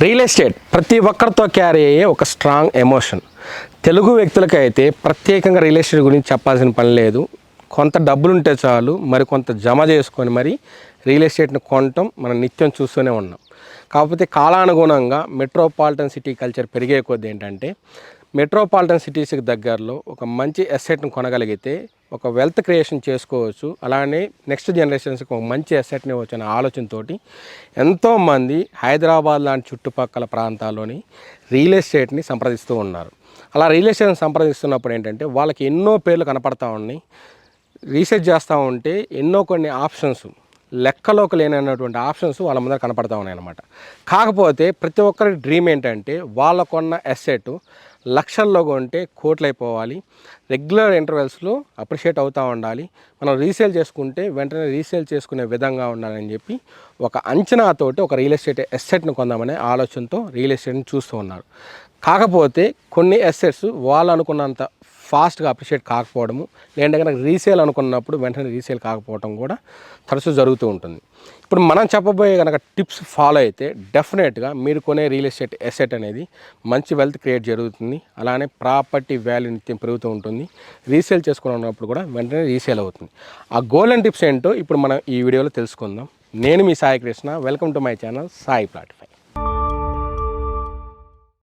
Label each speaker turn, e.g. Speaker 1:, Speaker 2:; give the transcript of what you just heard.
Speaker 1: Real estate ప్రతి ఒక్కరితో carry అయ్యే ఒక స్ట్రాంగ్ ఎమోషన్. తెలుగు వ్యక్తులకైతే ప్రత్యేకంగా రియల్ ఎస్టేట్ గురించి చెప్పాల్సిన పని లేదు. కొంత డబ్బులుంటే చాలు కొంత జమ చేసుకొని రియల్ ఎస్టేట్ని కొనటం మనం నిత్యం చూస్తూనే ఉన్నాం. కాకపోతే కాలానుగుణంగా మెట్రోపాలిటన్ సిటీ కల్చర్ పెరిగే కొద్దీ ఏంటంటే మెట్రోపాలిటన్ సిటీస్కి దగ్గరలో ఒక మంచి అసెట్ని కొనగలిగితే ఒక వెల్త్ క్రియేషన్ చేసుకోవచ్చు. అలానే నెక్స్ట్ జనరేషన్స్కి ఒక మంచి అసెట్ని వచ్చిన ఆలోచనతోటి ఎంతోమంది హైదరాబాద్ లాంటి చుట్టుపక్కల ప్రాంతాల్లోని రియల్ ఎస్టేట్ని సంప్రదిస్తూ ఉన్నారు. అలా రియల్ ఎస్టేట్ని సంప్రదిస్తున్నప్పుడు ఏంటంటే వాళ్ళకి ఎన్నో పేర్లు కనపడతా ఉన్నాయి. రీసెర్చ్ చేస్తూ ఉంటే కొన్ని ఆప్షన్స్ లెక్కలోకి లేనటువంటి ఆప్షన్స్ వాళ్ళ ముందర కనపడతా ఉన్నాయన్నమాట. కాకపోతే ప్రతి ఒక్కరి డ్రీమ్ ఏంటంటే వాళ్ళకున్న అసెట్ లక్షల్లో కొంటే కోట్లయిపోవాలి, రెగ్యులర్ ఇంటర్వెల్స్లో అప్రిషియేట్ అవుతూ ఉండాలి, మనం రీసేల్ చేసుకుంటే వెంటనే రీసేల్ చేసుకునే విధంగా ఉండాలని చెప్పి ఒక అంచనాతోటి ఒక రియల్ ఎస్టేట్ అసెట్ని కొందామనే ఆలోచనతో రియల్ ఎస్టేట్ని చూస్తూ ఉన్నారు. కాకపోతే కొన్ని అసెట్స్ వాళ్ళు అనుకున్నంత ఫాస్ట్గా అప్రిషియేట్ కాకపోవడము, లేదంటే కనుక రీసేల్ అనుకున్నప్పుడు వెంటనే రీసేల్ కాకపోవడం కూడా తరచూ జరుగుతూ ఉంటుంది. ఇప్పుడు మనం చెప్పబోయే కనుక టిప్స్ ఫాలో అయితే డెఫినెట్గా మీరు కొనే రియల్ ఎస్టేట్ అసెట్ అనేది మంచి వెల్త్ క్రియేట్ జరుగుతుంది. అలానే ప్రాపర్టీ వాల్యూ నిత్యం పెరుగుతూ ఉంటుంది. రీసేల్ చేసుకున్నప్పుడు కూడా వెంటనే రీసేల్ అవుతుంది. ఆ గోల్డెన్ టిప్స్ ఏంటో ఇప్పుడు మనం ఈ వీడియోలో తెలుసుకుందాం. నేను మీ Sai Krishna. Welcome to my channel Sai ప్లాటిఫై.